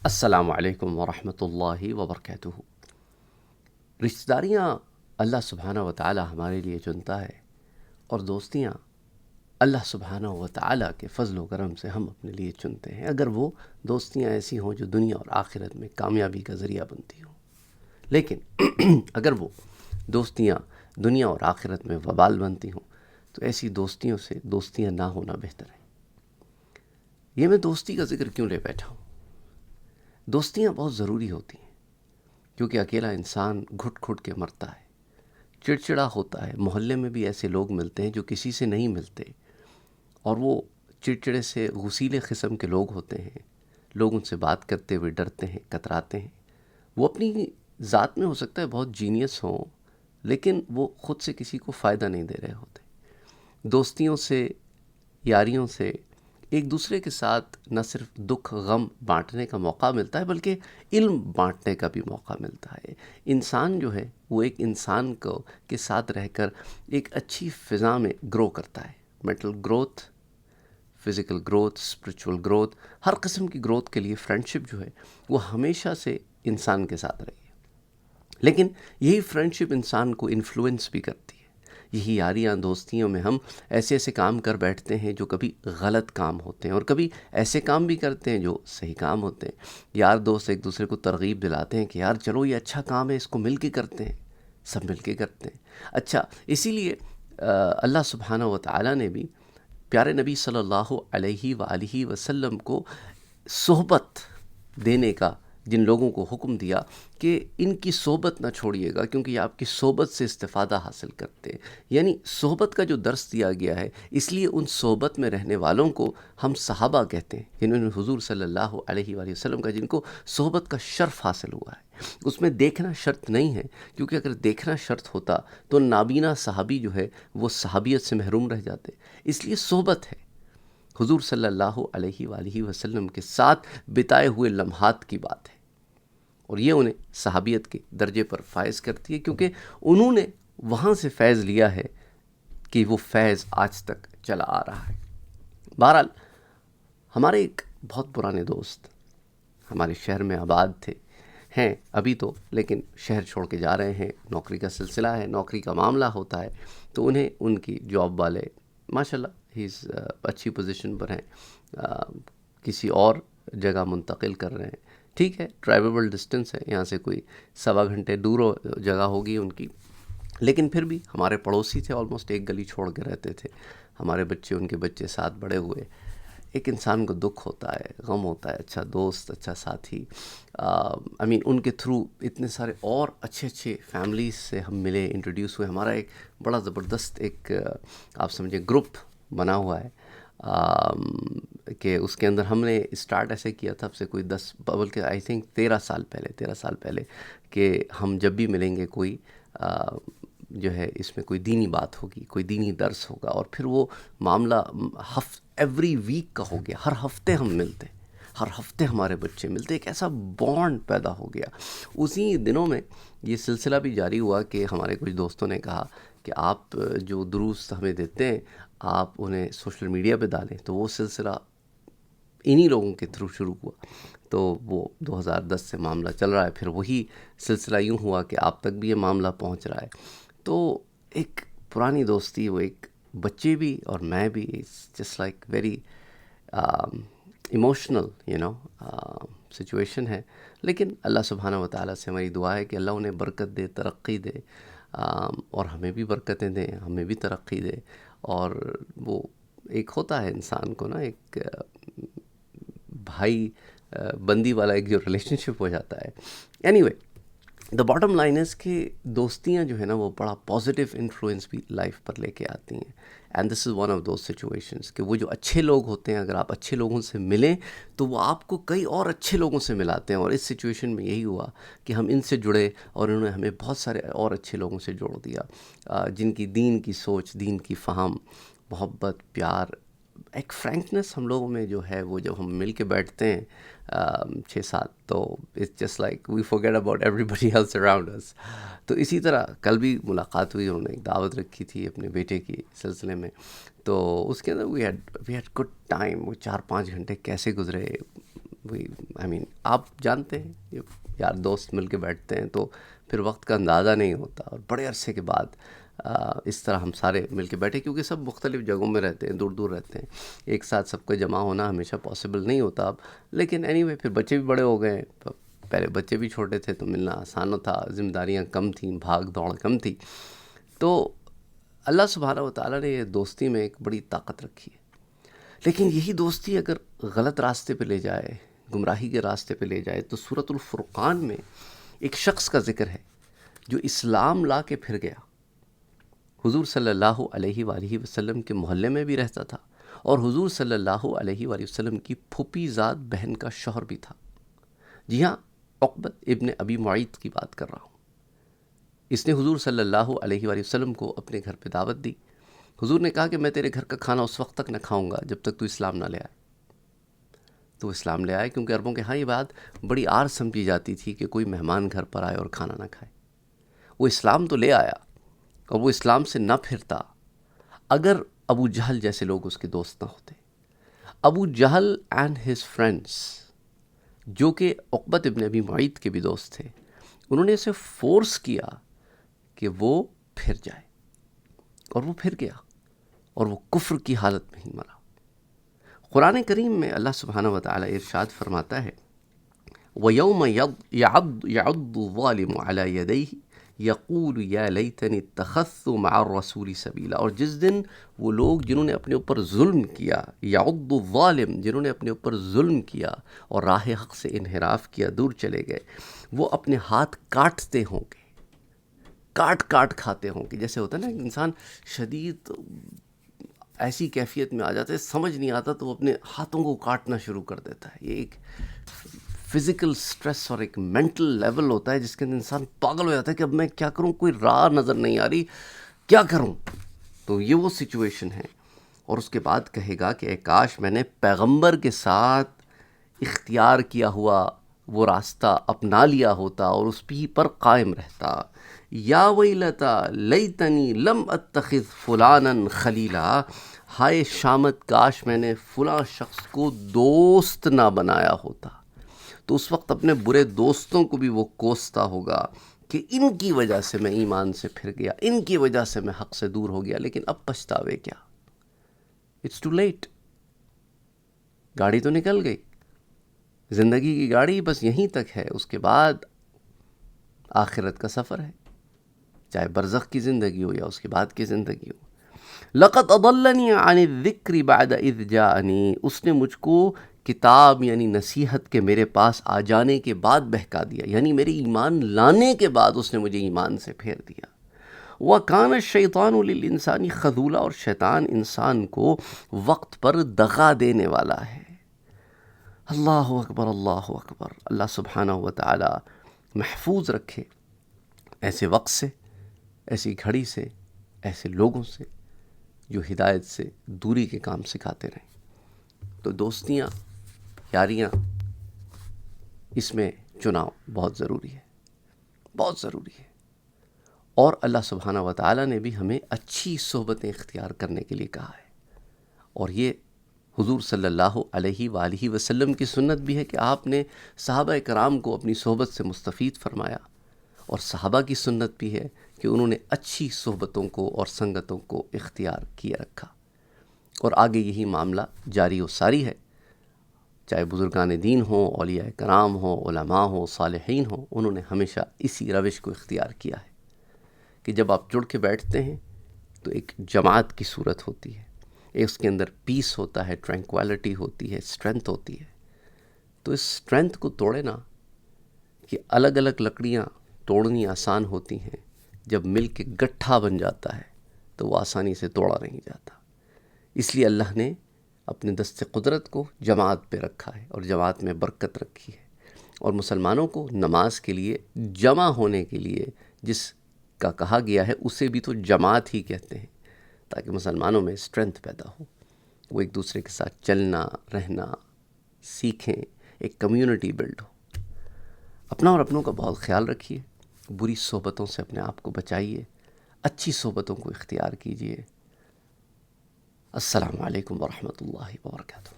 السلام علیکم ورحمۃ اللہ وبرکاتہ۔ رشتہ داریاں اللہ سبحانہ و تعالی ہمارے لیے چنتا ہے، اور دوستیاں اللہ سبحانہ و تعالی کے فضل و کرم سے ہم اپنے لیے چنتے ہیں، اگر وہ دوستیاں ایسی ہوں جو دنیا اور آخرت میں کامیابی کا ذریعہ بنتی ہوں۔ لیکن اگر وہ دوستیاں دنیا اور آخرت میں وبال بنتی ہوں تو ایسی دوستیوں سے دوستیاں نہ ہونا بہتر ہے۔ یہ میں دوستی کا ذکر کیوں لے بیٹھا ہوں؟ دوستیاں بہت ضروری ہوتی ہیں، کیونکہ اکیلا انسان گھٹ گھٹ کے مرتا ہے، چڑچڑا ہوتا ہے۔ محلے میں بھی ایسے لوگ ملتے ہیں جو کسی سے نہیں ملتے، اور وہ چڑچڑے سے غسیلے قسم کے لوگ ہوتے ہیں۔ لوگ ان سے بات کرتے ہوئے ڈرتے ہیں، کتراتے ہیں۔ وہ اپنی ذات میں ہو سکتا ہے بہت جینیس ہوں، لیکن وہ خود سے کسی کو فائدہ نہیں دے رہے ہوتے۔ دوستیوں سے، یاریوں سے ایک دوسرے کے ساتھ نہ صرف دکھ غم بانٹنے کا موقع ملتا ہے، بلکہ علم بانٹنے کا بھی موقع ملتا ہے۔ انسان جو ہے وہ ایک انسان کو کے ساتھ رہ کر ایک اچھی فضا میں گرو کرتا ہے۔ Mental growth, physical growth, spiritual growth, ہر قسم کی گروتھ کے لیے فرینڈشپ جو ہے وہ ہمیشہ سے انسان کے ساتھ رہی ہے۔ لیکن یہی فرینڈشپ انسان کو انفلوئنس بھی کرتی ہے۔ یہی یاریاں دوستیوں میں ہم ایسے ایسے کام کر بیٹھتے ہیں جو کبھی غلط کام ہوتے ہیں، اور کبھی ایسے کام بھی کرتے ہیں جو صحیح کام ہوتے ہیں۔ یار دوست ایک دوسرے کو ترغیب دلاتے ہیں کہ یار چلو یہ اچھا کام ہے، اس کو مل کے کرتے ہیں، سب مل کے کرتے ہیں۔ اچھا، اسی لیے اللہ سبحانہ و تعالیٰ نے بھی پیارے نبی صلی اللہ علیہ وآلہ وسلم کو صحبت دینے کا، جن لوگوں کو حکم دیا کہ ان کی صحبت نہ چھوڑیے گا کیونکہ یہ آپ کی صحبت سے استفادہ حاصل کرتے ہیں۔ یعنی صحبت کا جو درس دیا گیا ہے، اس لیے ان صحبت میں رہنے والوں کو ہم صحابہ کہتے ہیں، جنہوں نے حضور صلی اللہ علیہ وآلہ وسلم کا، جن کو صحبت کا شرف حاصل ہوا ہے۔ اس میں دیکھنا شرط نہیں ہے، کیونکہ اگر دیکھنا شرط ہوتا تو نابینا صحابی جو ہے وہ صحابیت سے محروم رہ جاتے۔ اس لیے صحبت ہے، حضور صلی اللہ علیہ وآلہ وسلم کے ساتھ بتائے ہوئے لمحات کی بات ہے، اور یہ انہیں صحابیت کے درجے پر فائز کرتی ہے، کیونکہ انہوں نے وہاں سے فیض لیا ہے کہ وہ فیض آج تک چلا آ رہا ہے۔ بہرحال، ہمارے ایک بہت پرانے دوست ہمارے شہر میں آباد تھے، ہیں ابھی تو، لیکن شہر چھوڑ کے جا رہے ہیں، نوکری کا سلسلہ ہے، نوکری کا معاملہ ہوتا ہے، تو انہیں ان کی جاب والے ماشاءاللہ اچھی پوزیشن پر ہیں، کسی اور جگہ منتقل کر رہے ہیں۔ ٹھیک ہے، ڈرائیویبل ڈسٹینس ہے، یہاں سے کوئی 1.25 گھنٹے دور جگہ ہوگی ان کی، لیکن پھر بھی ہمارے پڑوسی تھے، آلموسٹ ایک گلی چھوڑ کے رہتے تھے۔ ہمارے بچے، ان کے بچے ساتھ بڑے ہوئے۔ ایک انسان کو دکھ ہوتا ہے، غم ہوتا ہے، اچھا دوست، اچھا ساتھی، ان کے تھرو اتنے سارے اور اچھے اچھے فیملیز سے ہم ملے، انٹروڈیوس ہوئے۔ ہمارا ایک بڑا زبردست ایک آپ سمجھے گروپ بنا ہوا ہے، کہ اس کے اندر ہم نے اسٹارٹ ایسے کیا تھا اب سے کوئی 10، بلکہ آئی تھنک 13 سال پہلے، کہ ہم جب بھی ملیں گے کوئی جو ہے اس میں کوئی دینی بات ہوگی، کوئی دینی درس ہوگا، اور پھر وہ معاملہ ایوری ویک کا ہو گیا، ہر ہفتے ہم ملتے، ہر ہفتے ہمارے بچے ملتے، ایک ایسا بانڈ پیدا ہو گیا۔ اسی دنوں میں یہ سلسلہ بھی جاری ہوا کہ ہمارے کچھ دوستوں نے کہا کہ آپ جو دروس ہمیں دیتے ہیں آپ انہیں سوشل میڈیا پہ ڈالیں، تو وہ سلسلہ انہی لوگوں کے تھرو شروع ہوا، تو وہ 2010 سے معاملہ چل رہا ہے۔ پھر وہی سلسلہ یوں ہوا کہ آپ تک بھی یہ معاملہ پہنچ رہا ہے۔ تو ایک پرانی دوستی، وہ ایک بچے بھی اور میں بھی، just like very emotional situation ہے، لیکن اللہ سبحانہ و تعالیٰ سے ہماری دعا ہے کہ اللہ انہیں برکت دے، ترقی دے، اور ہمیں بھی برکتیں دیں، ہمیں بھی ترقی دے۔ اور وہ ایک ہوتا ہے انسان کو نا، ایک بھائی بندی والا ایک جو ریلیشن شپ ہو جاتا ہے۔ Any way, the bottom line is کہ دوستیاں جو ہے نا وہ بڑا پازیٹیو انفلوئنس بھی لائف پر لے کے آتی ہیں، and this is one of those situations کہ وہ جو اچھے لوگ ہوتے ہیں، اگر آپ اچھے لوگوں سے ملیں تو وہ آپ کو کئی اور اچھے لوگوں سے ملاتے ہیں، اور اس سچویشن میں یہی ہوا کہ ہم ان سے جڑے، اور انہوں نے ہمیں بہت سارے اور اچھے لوگوں سے جوڑ دیا، جن کی دین کی سوچ، دین کی فہم، محبت، پیار، ایک فرینکنس ہم لوگوں میں جو ہے، وہ جب ہم مل کے بیٹھتے ہیں 6-7، تو it's just like we forget about everybody else around us. تو اسی طرح کل بھی ملاقات ہوئی، انہوں نے ایک دعوت رکھی تھی اپنے بیٹے کی سلسلے میں، تو اس کے اندر وی ہیڈ گڈ ٹائم۔ وہ 4-5 گھنٹے کیسے گزرے، وہی آپ جانتے ہیں یار دوست مل کے بیٹھتے ہیں تو پھر وقت کا اندازہ نہیں ہوتا، اور بڑے عرصے کے بعد اس طرح ہم سارے مل کے بیٹھے، کیونکہ سب مختلف جگہوں میں رہتے ہیں، دور دور رہتے ہیں، ایک ساتھ سب کا جمع ہونا ہمیشہ پاسبل نہیں ہوتا اب، لیکن اینی وے پھر بچے بھی بڑے ہو گئے ہیں، پہلے بچے بھی چھوٹے تھے تو ملنا آسان تھا، ذمہ داریاں کم تھیں، بھاگ دوڑ کم تھی، تو اللہ سبحانہ و تعالیٰ نے یہ دوستی میں ایک بڑی طاقت رکھی ہے۔ لیکن یہی دوستی اگر غلط راستے پہ لے جائے، گمراہی کے راستے پہ لے جائے، تو سورۃ الفرقان میں ایک شخص کا ذکر ہے جو اسلام لا کے پھر گیا، حضور صلی اللہ علیہ وآلہ وسلم کے محلے میں بھی رہتا تھا، اور حضور صلی اللہ علیہ وآلہ وسلم کی پھوپھی زاد بہن کا شوہر بھی تھا۔ جی ہاں، عقبۃ ابن ابی معیط کی بات کر رہا ہوں۔ اس نے حضور صلی اللہ علیہ وآلہ وسلم کو اپنے گھر پہ دعوت دی۔ حضور نے کہا کہ میں تیرے گھر کا کھانا اس وقت تک نہ کھاؤں گا جب تک تو اسلام نہ لے آئے۔ تو اسلام لے آئے، کیونکہ عربوں کے ہاں یہ بات بڑی عار سمجھی جاتی تھی کہ کوئی مہمان گھر پر آئے اور کھانا نہ کھائے۔ وہ اسلام تو لے آیا، اور وہ اسلام سے نہ پھرتا اگر ابو جہل جیسے لوگ اس کے دوست نہ ہوتے۔ ابو جہل اینڈ ہز فرینڈس، جو کہ عقبۃ ابن ابی معیط کے بھی دوست تھے، انہوں نے اسے فورس کیا کہ وہ پھر جائے، اور وہ پھر گیا، اور وہ کفر کی حالت میں ہی مرا۔ قرآن کریم میں اللہ سبحانہ و تعالیٰ ارشاد فرماتا ہے وَيَوْمَ يَعُضُّ الظَّالِمُ عَلَى يَدَيْهِ يَقُولُ يَا لَيْتَنِي اتَّخَذْتُ مَعَ الرَّسُولِ سَبِيلًا، اور جس دن وہ لوگ جنہوں نے اپنے اوپر ظلم کیا، یعض الظالم، جنہوں نے اپنے اوپر ظلم کیا اور راہ حق سے انحراف کیا، دور چلے گئے، وہ اپنے ہاتھ کاٹتے ہوں گے، کاٹ کاٹ کھاتے ہوں گے۔ جیسے ہوتا ہے نا انسان شدید ایسی کیفیت میں آ جاتا ہے، سمجھ نہیں آتا تو وہ اپنے ہاتھوں کو کاٹنا شروع کر دیتا ہے۔ یہ ایک فزیکل سٹریس اور ایک مینٹل لیول ہوتا ہے جس کے اندر انسان پاگل ہو جاتا ہے کہ اب میں کیا کروں، کوئی راہ نظر نہیں آ رہی، کیا کروں۔ تو یہ وہ سچویشن ہے، اور اس کے بعد کہے گا کہ اے کاش میں نے پیغمبر کے ساتھ اختیار کیا ہوا وہ راستہ اپنا لیا ہوتا اور اس پہ پر قائم رہتا۔ یا ویلتا لیتنی لم اتخذ فلانا خلیلا، ہائے شامت کاش میں نے فلاں شخص کو دوست نہ بنایا ہوتا۔ تو اس وقت اپنے برے دوستوں کو بھی وہ کوستا ہوگا کہ ان کی وجہ سے میں ایمان سے پھر گیا، ان کی وجہ سے میں حق سے دور ہو گیا، لیکن اب پچھتاوے کیا، اٹس ٹو لیٹ۔ گاڑی تو نکل گئی، زندگی کی گاڑی بس یہیں تک ہے، اس کے بعد آخرت کا سفر ہے، چاہے برزخ کی زندگی ہو یا اس کے بعد کی زندگی ہو۔ لقد اضلنی عن الذکر بعد اذ جاءنی، اس نے مجھ کو کتاب یعنی نصیحت کے میرے پاس آ جانے کے بعد بہکا دیا، یعنی میرے ایمان لانے کے بعد اس نے مجھے ایمان سے پھیر دیا۔ وَكَانَ الشَّيْطَانُ لِلْإِنسَانِ خَذُولًا، اور شیطان انسان کو وقت پر دغا دینے والا ہے۔ اللہ اکبر، اللہ اکبر۔ اللہ سبحانہ و تعالی محفوظ رکھے ایسے وقت سے، ایسی گھڑی سے، ایسے لوگوں سے جو ہدایت سے دوری کے کام سکھاتے رہیں۔ تو دوستیاں، یاریاں، اس میں چناؤ بہت ضروری ہے، بہت ضروری ہے، اور اللہ سبحانہ و تعالیٰ نے بھی ہمیں اچھی صحبتیں اختیار کرنے کے لیے کہا ہے، اور یہ حضور صلی اللہ علیہ وآلہ وسلم کی سنت بھی ہے کہ آپ نے صحابہ کرام کو اپنی صحبت سے مستفید فرمایا، اور صحابہ کی سنت بھی ہے کہ انہوں نے اچھی صحبتوں کو اور سنگتوں کو اختیار کیے رکھا، اور آگے یہی معاملہ جاری و ساری ہے، چاہے بزرگان دین ہوں، اولیاء کرام ہوں، علماء ہوں، صالحین ہوں، انہوں نے ہمیشہ اسی روش کو اختیار کیا ہے کہ جب آپ جڑ کے بیٹھتے ہیں تو ایک جماعت کی صورت ہوتی ہے، اس کے اندر پیس ہوتا ہے، ٹرینکویلٹی ہوتی ہے، اسٹرینتھ ہوتی ہے۔ تو اس اسٹرینتھ کو توڑے نا، کہ الگ الگ لکڑیاں توڑنی آسان ہوتی ہیں، جب مل کے گٹھا بن جاتا ہے تو وہ آسانی سے توڑا نہیں جاتا۔ اس لیے اللہ نے اپنے دست قدرت کو جماعت پہ رکھا ہے، اور جماعت میں برکت رکھی ہے، اور مسلمانوں کو نماز کے لیے جمع ہونے کے لیے جس کا کہا گیا ہے اسے بھی تو جماعت ہی کہتے ہیں، تاکہ مسلمانوں میں اسٹرینتھ پیدا ہو، وہ ایک دوسرے کے ساتھ چلنا رہنا سیکھیں، ایک کمیونٹی بلڈ ہو۔ اپنا اور اپنوں کا بہت خیال رکھیے، بری صحبتوں سے اپنے آپ کو بچائیے، اچھی صحبتوں کو اختیار کیجیے۔ السلام علیکم ورحمۃ اللہ وبرکاتہ۔